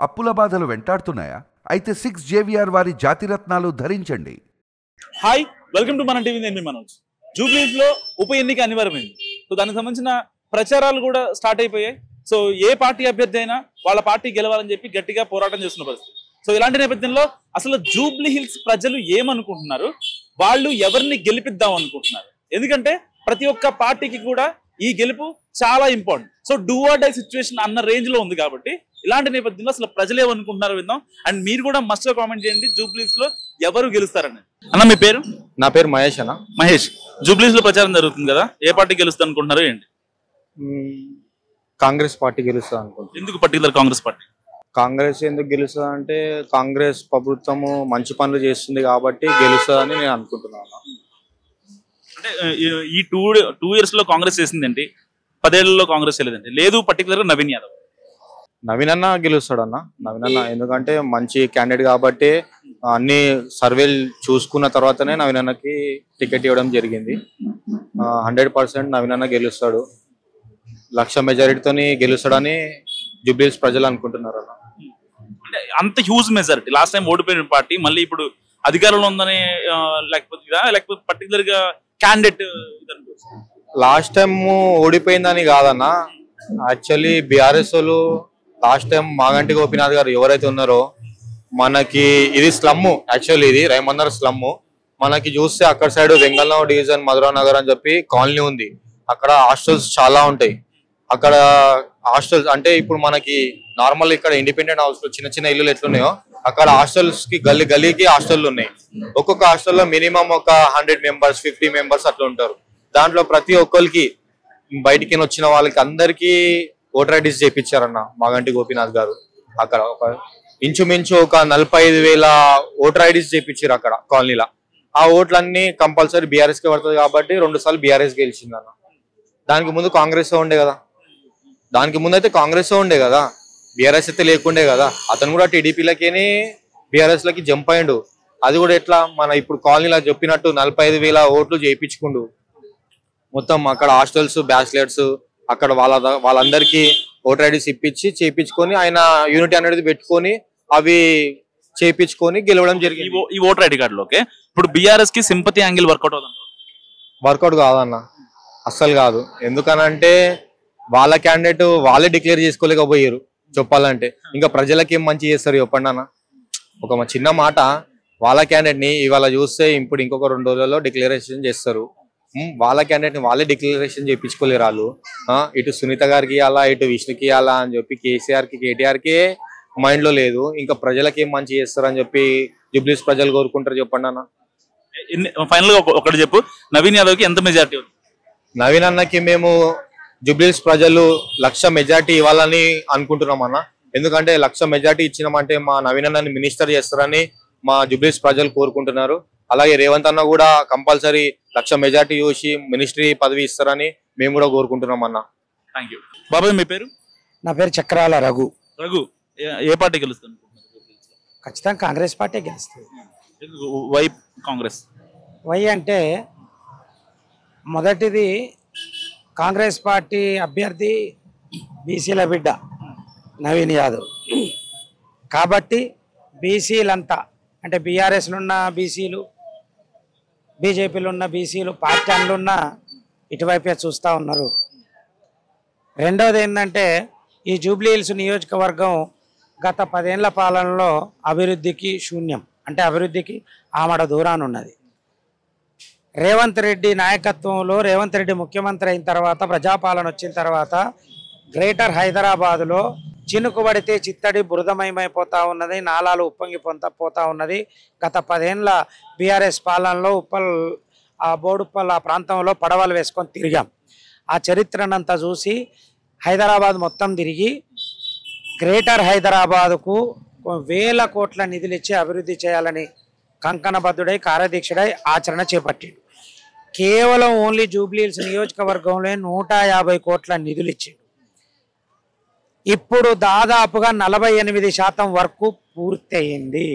అప్పుల బాధలు వెంటాడుతున్నాయా? అయితే 6 జేవిఆర్ వారి జాతిరత్నాలు ధరించండి. హాయ్, వెల్కమ్ టు మన టీవీ. నేను మనోజ్. జూబ్లీస్ లో ఉప ఎన్నిక అనివార్యమైంది. సో దానికి సంబంధించిన ప్రచారాలు కూడా స్టార్ట్ అయిపోయాయి. సో ఏ పార్టీ అభ్యర్థి అయినా వాళ్ళ పార్టీ గెలవాలని చెప్పి గట్టిగా పోరాటం చేస్తున్న పరిస్థితి. సో ఇలాంటి నేపథ్యంలో అసలు జూబ్లీ హిల్స్ ప్రజలు ఏమనుకుంటున్నారు, వాళ్ళు ఎవరిని గెలిపిద్దాం అనుకుంటున్నారు? ఎందుకంటే ప్రతి ఒక్క పార్టీకి కూడా ఈ గెలుపు చాలా important. So do or die situation అన్న రేంజ్ లో ఉంది కాబట్టి ఇలాంటి నేపథ్యంలో అసలు ప్రజలు ఏమనుకుంటున్నారో విందాం. అండ్ మీరు కూడా మస్ట్ గా కామెంట్ చేయండి జూబ్లీస్ లో ఎవరు గెలుస్తారని. అన్న మీ పేరు? నా పేరు మహేష్ అన్న. మహేష్, జూబ్లీస్ లో ప్రచారం జరుగుతుంది కదా, ఏ పార్టీ గెలుస్తుంది అనుకుంటున్నారు ఏంటి? కాంగ్రెస్ పార్టీ గెలుస్తుంది అనుకుంటున్నాను. ఎందుకు పర్టికులర్ కాంగ్రెస్ పార్టీ? కాంగ్రెస్ ఎందుకు గెలుస్తుంది అంటే కాంగ్రెస్ ప్రభుత్వము మంచి పనులు చేస్తుంది కాబట్టి గెలుస్తుందని నేను అనుకుంటున్నాను. అంటే ఈ టూ ఇయర్స్ లో కాంగ్రెస్ చేసింది ఏంటి, 10 ఏళ్లలో కాంగ్రెస్ చేయలేదండి? లేదు, పర్టికులర్ గా నవీన్ యాదవ్. నవీన్ అన్న గెలుస్తాడు అన్న. నవీన్ అన్న ఎందుకంటే మంచి క్యాండిడేట్ కాబట్టి అన్ని సర్వేలు చూసుకున్న తర్వాతనే నవీన్ అన్నకి టికెట్ ఇవ్వడం జరిగింది. 100% నవీన్ అన్న గెలుస్తాడు. 1,00,000 మెజారిటీతోని గెలుస్తాడని జూబ్లీస్ ప్రజలు అనుకుంటున్నారు అన్న. అంటే అంత హ్యూజ్ మెజారిటీ, లాస్ట్ టైం ఓడిపోయిన పార్టీ మళ్ళీ ఇప్పుడు అధికారంలో ఉందని లేకపోతే పర్టికులర్ గా క్యాండిడేట్? లాస్ట్ టైం ఓడిపోయిందని కాదన్న, యాక్చువల్లీ బీఆర్ఎస్ వాళ్ళు లాస్ట్ టైం మాగంటి గోపీనాథ్ గారు ఎవరైతే ఉన్నారో, మనకి ఇది స్లమ్, యాక్చువల్లీ ఇది రైమందర్ స్లమ్. మనకి చూస్తే అక్కడ సైడ్ వెంగళరావు డివిజన్ మధురా నగర్ అని చెప్పి కాలనీ ఉంది. అక్కడ హాస్టల్స్ చాలా ఉంటాయి. అక్కడ హాస్టల్స్ అంటే ఇప్పుడు మనకి నార్మల్ ఇక్కడ ఇండిపెండెంట్ హౌస్ చిన్న చిన్న ఇల్లులు ఎట్లున్నాయో అక్కడ హాస్టల్స్ కి గల్లీకి హాస్టల్ ఉన్నాయి. ఒక్కొక్క హాస్టల్లో మినిమం ఒక 100 మెంబర్స్ 50 మెంబర్స్ అట్లా ఉంటారు. దాంట్లో ప్రతి ఒక్కరికి బయటికి వచ్చిన వాళ్ళకి అందరికి ఓటర్ ఐడీస్ చేయించారన్న మాగంటి గోపీనాథ్ గారు. అక్కడ ఒక ఇంచుమించు ఒక 45,000 ఓటర్ ఐడీస్ చేయించారు అక్కడ కాలనీలో. ఆ ఓట్లన్నీ కంపల్సరీ బీఆర్ఎస్ కి పడుతుంది కాబట్టి 2 సార్లు బీఆర్ఎస్ గెలిచిందన్న. దానికి ముందు కాంగ్రెస్ ఉండే కదా, బీఆర్ఎస్ అయితే లేకుండే కదా. అతను కూడా టీడీపీలకి బీఆర్ఎస్ లకి జంప్ అయ్యిండు. అది కూడా ఎట్లా, మన ఇప్పుడు కాలనీలో చెప్పినట్టు 45,000 ఓట్లు చేయించుకుండు. మొత్తం అక్కడ హాస్టల్స్ బ్యాచిలర్స్ అక్కడ వాళ్ళందరికీ ఓటర్ ఐడీస్ చేయించుకొని ఆయన యూనిటీ అనేది పెట్టుకొని అవి చేయించుకొని గెలవడం జరిగింది. ఈ ఓటర్ ఐడి కార్డులో ఓకే. ఇప్పుడు బీఆర్ఎస్ కి సింపతి యాంగిల్ వర్కౌట్ కాదన్న, అస్సలు కాదు. ఎందుకనంటే వాళ్ళ క్యాండిడేట్ వాళ్ళే డిక్లేర్ చేసుకోలేకపోయారు చెప్పాలంటే. ఇంకా ప్రజలకి ఏం మంచి చేస్తారు చెప్పండి అన్న. ఒక చిన్న మాట, వాళ్ళ క్యాండిడేట్ ని ఇవాళ చూస్తే ఇప్పుడు ఇంకొక 2 రోజుల్లో డిక్లరేషన్ చేస్తారు. వాళ్ళ క్యాండిడేట్ ని వాళ్ళే డిక్లరేషన్ చేయించుకోలేరు వాళ్ళు. ఇటు సునీత గారికి ఇవ్వాలా, ఇటు విష్ణుకి ఇవ్వాలా అని చెప్పి కేసీఆర్ కి కేటీఆర్ కి మైండ్ లో లేదు. ఇంకా ప్రజలకి ఏం మంచి చేస్తారు అని చెప్పి జూబ్లీస్ ప్రజలు కోరుకుంటారు చెప్పండి అన్న. ఫైనల్ గా ఒకటి చెప్పు, నవీన్ యాదవ్ కి ఎంత మెజారిటీ ఉంది? నవీన్ అన్నకి మేము జూబ్లీస్ ప్రజలు 1,00,000 మెజారిటీ ఇవ్వాలని అనుకుంటున్నాం అన్న. ఎందుకంటే 1,00,000 మెజారిటీ ఇచ్చినామంటే మా నవీన్ అన్నని మినిస్టర్ చేస్తారని మా జూబ్లీస్ ప్రజలు కోరుకుంటున్నారు. అలాగే రేవంత్ అన్న కూడా కంపల్సరీ 1,00,000 మెజారిటీ చూసి మినిస్ట్రీ పదవి ఇస్తారని మేము కూడా కోరుకుంటున్నాం అన్న. Thank you. బాబాయ్ మీ పేరు? నా పేరు చక్రాల రఘు. ఏ పార్టీ గెలుస్తుంది? ఖచ్చితంగా కాంగ్రెస్ పార్టీ గెలుస్తుంది. వై కాంగ్రెస్? వై అంటే మొదటిది కాంగ్రెస్ పార్టీ అభ్యర్థి బీసీల బిడ్డ నవీన్ యాదవ్ కాబట్టి బీసీలంతా అంటే బీఆర్ఎస్లో ఉన్న బీసీలు, బీజేపీలో ఉన్న బీసీలు, పార్టీలు ఉన్న ఇటువైపే చూస్తూ ఉన్నారు. రెండవది ఏంటంటే ఈ జూబ్లీ హిల్స్ నియోజకవర్గం గత 10 ఏళ్ల పాలనలో అభివృద్ధికి శూన్యం, అంటే అభివృద్ధికి ఆమడ దూరాన్ని ఉన్నది. రేవంత్ రెడ్డి నాయకత్వంలో రేవంత్ రెడ్డి ముఖ్యమంత్రి అయిన తర్వాత, ప్రజాపాలన వచ్చిన తర్వాత గ్రేటర్ హైదరాబాదులో చినుకు పడితే చిత్తడి బురదమయమైపోతూ ఉన్నది, నాలాలు ఉప్పొంగిపోతా ఉన్నది. గత 10 ఏళ్ల బీఆర్ఎస్ పాలనలో బోడుప్పల్ ఆ ప్రాంతంలో పడవలు వేసుకొని తిరిగాం. ఆ చరిత్రనంతా చూసి హైదరాబాద్ మొత్తం తిరిగి గ్రేటర్ హైదరాబాదుకు 1,000 కోట్ల నిధులు ఇచ్చి అభివృద్ధి చేయాలని కంకణబద్ధుడై కార్యదీక్షుడై ఆచరణ చేపట్టాడు. కేవలం ఓన్లీ జూబ్లీ హిల్స్ నియోజకవర్గంలో 150 కోట్ల నిధులు ఇచ్చాడు. ఇప్పుడు దాదాపుగా 48% వరకు పూర్తయింది.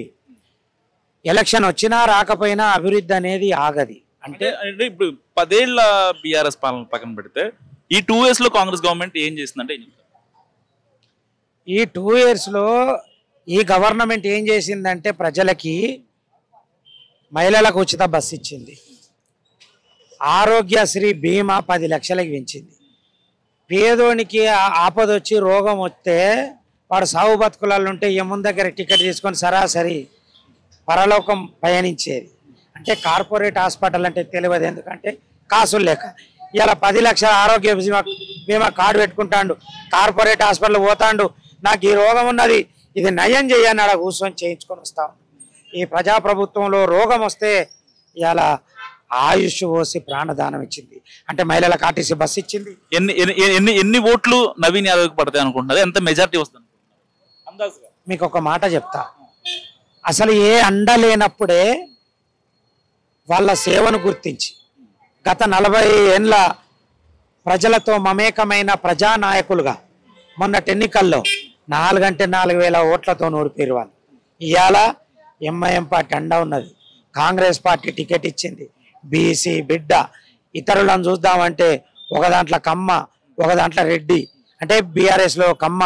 ఎలక్షన్ వచ్చినా రాకపోయినా అభివృద్ధి అనేది ఆగది. అంటే ఇప్పుడు 10 ఏళ్ల బీఆర్ఎస్ పాలన పక్కన పెడితే ఈ 2 years లో కాంగ్రెస్ గవర్నమెంట్ ఏం చేసిందంటే ఈ 2 years లో ఈ గవర్నమెంట్ ఏం చేసిందంటే ప్రజలకి మహిళలకు ఉచిత బస్సు ఇచ్చింది, ఆరోగ్యశ్రీ బీమా 10 లక్షలకి పెంచింది. పేదోనికి ఆపదొచ్చి రోగం వస్తే వాడు సాగు బతుకులలో ఉంటే యమున దగ్గర టికెట్ తీసుకొని సరాసరి పరలోకం పయనించేది. అంటే కార్పొరేట్ హాస్పిటల్ అంటే తెలియదు, ఎందుకంటే కాసులు లేక. ఇలా 10 లక్షల ఆరోగ్య బీమా కార్డు పెట్టుకుంటాడు, కార్పొరేట్ హాస్పిటల్ పోతాడు, నాకు ఈ రోగం ఉన్నది ఇది నయం చేయని అలా కూర్చొని చేయించుకొని వస్తాం. ఈ ప్రజాప్రభుత్వంలో రోగం వస్తే ఇలా ఆయుష్ పోసి ప్రాణదానం ఇచ్చింది. అంటే మహిళలకు ఆర్టీసీ బస్సు ఇచ్చింది. ఎన్ని ఓట్లు నవీన్ యాదవ్కి పడతాయి అనుకుంటున్నారు? ఎంత మెజారిటీ వస్తుంది? మీకు ఒక మాట చెప్తా, అసలు ఏ అండ లేనప్పుడే వాళ్ళ సేవను గుర్తించి గత 40 ఏళ్ళ ప్రజలతో మమేకమైన ప్రజానాయకులుగా మొన్నటి ఎన్నికల్లో 4,000 ఓట్లతో ఓడిపోయారు వాళ్ళు. ఇవాళ ఎంఐఎం పార్టీ అండ ఉన్నది, కాంగ్రెస్ పార్టీ టికెట్ ఇచ్చింది, బీసీ బిడ్డ. ఇతరులను చూద్దామంటే ఒక దాంట్లో కమ్మ, ఒక దాంట్లో రెడ్డి. అంటే బీఆర్ఎస్లో కమ్మ,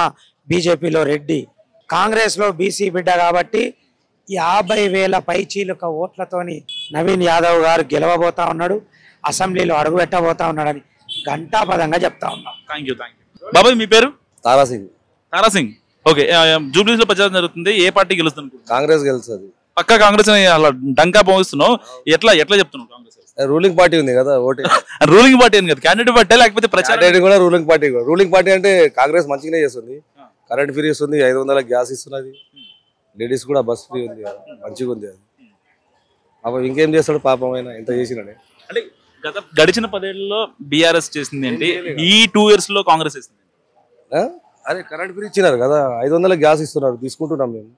బీజేపీలో రెడ్డి, కాంగ్రెస్లో బీసీ బిడ్డ. కాబట్టి 50,000 పైచీలుక ఓట్లతోని నవీన్ యాదవ్ గారు గెలవబోతా ఉన్నాడు, అసెంబ్లీలో అడుగుపెట్టబోతా ఉన్నాడని ఘంటాపదంగా చెప్తా ఉన్నాం. Thank you. బాబాయ్ మీ పేరు? తారాసింగ్. ఓకే, జూబ్లీస్ లో ప్రచారం జరుగుతుంది, ఏ పార్టీ గెలుస్తుంది? కాంగ్రెస్ గెలుస్తుంది. పక్కా కాంగ్రెస్ అలా డంకా పోస్తున్నావు, ఎట్లా చెప్తున్నావు? కాంగ్రెస్ రూలింగ్ పార్టీ ఉంది కదా, ఓటే. రూలింగ్ పార్టీ అని కదా, క్యాండిడేట్ పార్టీ లేకపోతే ప్రచారం కూడా రూలింగ్ పార్టీ. రూలింగ్ పార్టీ అంటే కాంగ్రెస్ మంచిగానే చేస్తుంది, కరెంట్ ఫ్రీ ఇస్తుంది, 500 గ్యాస్ ఇస్తున్నది, లేడీస్ కూడా బస్ ఫ్రీ ఉంది, మంచిగా ఉంది. అది పాపం ఇంకేం చేస్తాడు పాపం, అయినా ఎంత చేసినాడే. అంటే గడిచిన 10 ఏళ్లలో బీఆర్ఎస్ చేసింది ఏంటి, ఈ 2 years లో కాంగ్రెస్ చేసింది? అరే కరెంట్ ఫ్రీ ఇచ్చినారు కదా, 500 గ్యాస్ ఇస్తున్నారు, తీసుకుంటున్నాం మేము.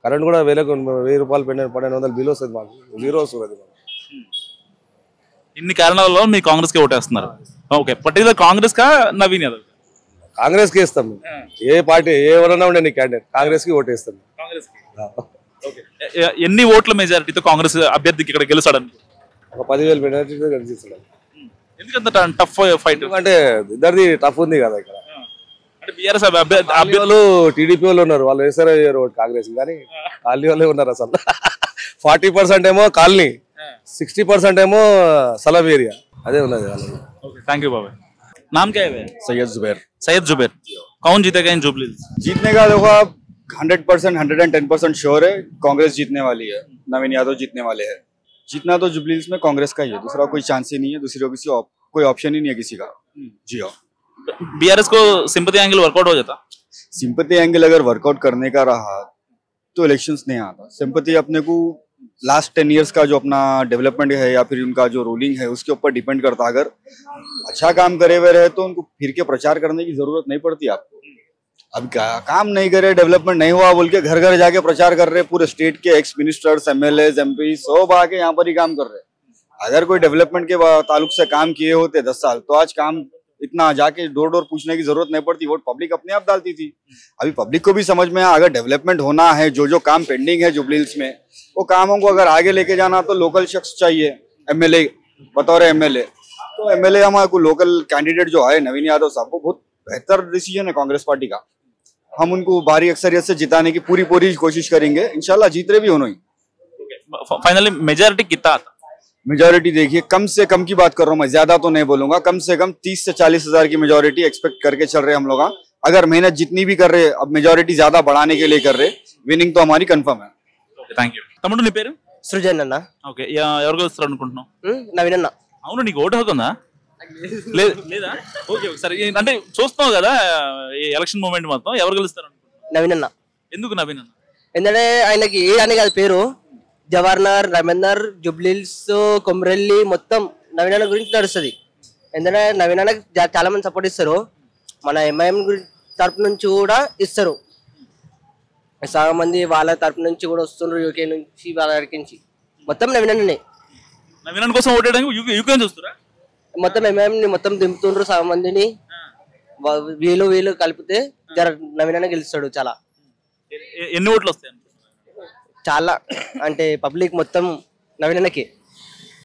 కరెంట్ కూడా 1,000 రూపాయలు 1,200 బిల్ వస్తుంది, మాకు 0 వస్తుంది. ఇన్ని కారణాల వల్ల మీ కాంగ్రెస్ కి ఓటేస్తున్నారు. ఓకే, పర్టికులర్ కాంగ్రెస్ కా నవీన్ యాదవ్? కాంగ్రెస్ కి ఇస్తాం. ఏ పార్టీ ఎవరన్నా ఉండే క్యాండిడేట్ కాంగ్రెస్ కి ఓటేస్తాం. ఎన్ని ఓట్ల మెజారిటీతో కాంగ్రెస్ అభ్యర్థికి ఇక్కడ గెలుస్తాడు? ఒక 10,000 మెజారిటీతో గెలిచిస్తాడు. ఎందుకంత టఫ్ ఫైట్? అంటే ఇద్దరిది టఫ్ ఉంది కదా ఇక్కడ. బీఆర్ఎస్ అభ్యర్థులు టీడీపీ వాళ్ళు ఉన్నారు, వాళ్ళు వేసారో కాంగ్రెస్, కానీ కాలనీ వాళ్ళే ఉన్నారు. అసలు 40% ఏమో కాలనీ, 60% ఏమో సలబ్ ఏరియా, అదే ఉన్నది. థ్యాంక్ యూ బాబాయ్. नाम क्या है? सैयद जुबैर. कौन जीतेगा इन जुबली? जीतने का देखो आप 100%, 110% श्योर है कांग्रेस जीतने वाली है, नवीन यादव जीतने वाले हैं. जीतना तो जुबलीस में कांग्रेस का ही है, दूसरा कोई चांस ही नहीं है, दूसरी कोई ऑप्शन ही नहीं है किसी का. जी हाँ. बीआरएस को सिंपैथी एंगल वर्कआउट हो जाता? सिंपैथी एंगल अगर वर्कआउट करने का रहा तो इलेक्शंस नहीं आता. सिंपैथी अपने को लास्ट 10 years का जो अपना डेवलपमेंट है या फिर उनका जो रूलिंग है उसके ऊपर डिपेंड करता. अगर अच्छा काम करे हुए रहे तो उनको फिर के प्रचार करने की जरूरत नहीं पड़ती आपको. अब काम नहीं करे, डेवलपमेंट नहीं हुआ बोल के घर घर जाके प्रचार कर रहे, पूरे स्टेट के एक्स मिनिस्टर्स, एमएलए, एमपी सब आके यहाँ पर ही काम कर रहे. अगर कोई डेवलपमेंट के ताल्लुक से काम किए होते 10 साल तो आज काम इतना जाके डोर डोर पूछने की जरूरत नहीं पड़ती, वोट पब्लिक अपने आप डालती थी. अभी पब्लिक को भी समझ में आया अगर डेवलपमेंट होना है, जो काम पेंडिंग है जुबलीहिल्स में, वो कामों को अगर आगे लेके जाना तो लोकल शख्स चाहिए. एमएलए बतौर एमएलए, तो एमएलए हमारे को लोकल कैंडिडेट जो है नवीन यादव साहब, वो बहुत बेहतर डिसीजन है कांग्रेस पार्टी का. हम उनको भारी अक्सरियत से जिताने की पूरी कोशिश करेंगे, इंशाल्लाह जीत रहे भी होना ही. फाइनली मेजॉरिटी कितना आता? मेजोरिटी देखिए कम से कम की बात कर रहा हूँ मैं, ज्यादा तो नहीं बोलूंगा, कम से कम 30 से 40 हजार की मेजोरिटी एक्सपेक्ट करके चल रहे हम लोग. अगर मेहनत जितनी भी कर रहे, अब मेजोरिटी ज्यादा बढ़ाने के लिए कर रहे, विनिंग तो हमारी कंफर्म है. Thank you. తమ్ముడు నీ పేరు? సృజన్ అన్న. ఓకే, ఎవరికి వస్తారు అనుకుంటున్నావు? నవీన్ అన్న. అవును, నీకు ఓటు హక్కు ఉందా? లేదా? ఓకే, సరే. అంటే చూస్తున్నావు కదా ఈ ఎలక్షన్ మూమెంట్ మొత్తం, ఎవరు గెలుస్తారు అనుకుంటున్నావు? నవీన్ అన్న. ఎందుకు నవీన్ అన్న? ఎందుకంటే ఆయనకి ఏ అని కాదు పేరు, జవహర్ నగర్, రమేందర్, జుబ్లీహిల్స్, కొమరెల్లి మొత్తం నవీన్ అన్న గురించి నడుస్తుంది. ఎందుకంటే నవీన్ అన్న చాలా మంది సపోర్ట్ ఇస్తారు, మన ఎంఐఎం తరపు నుంచి కూడా ఇస్తారు, సగం మంది వాళ్ళ తరపు నుంచి కూడా వస్తున్నారు, యూకే నుంచి వాళ్ళ నుంచి మొత్తం నవీన్ అన్ననే. నవీన్ అన్న కోసం ఓటేయడానికి యూకే చూస్తారా? మొత్తం ఎంఐఎం ని మొత్తం దింపుతుండ్రు సగం మందిని, వీళ్ళు కలిపితే జర నవీన్ అన్న గెలుస్తాడు. చాలా ఎన్ని ఓట్లు వస్తాయి? చాలా అంటే పబ్లిక్ మొత్తం నవీన్ అన్నకి.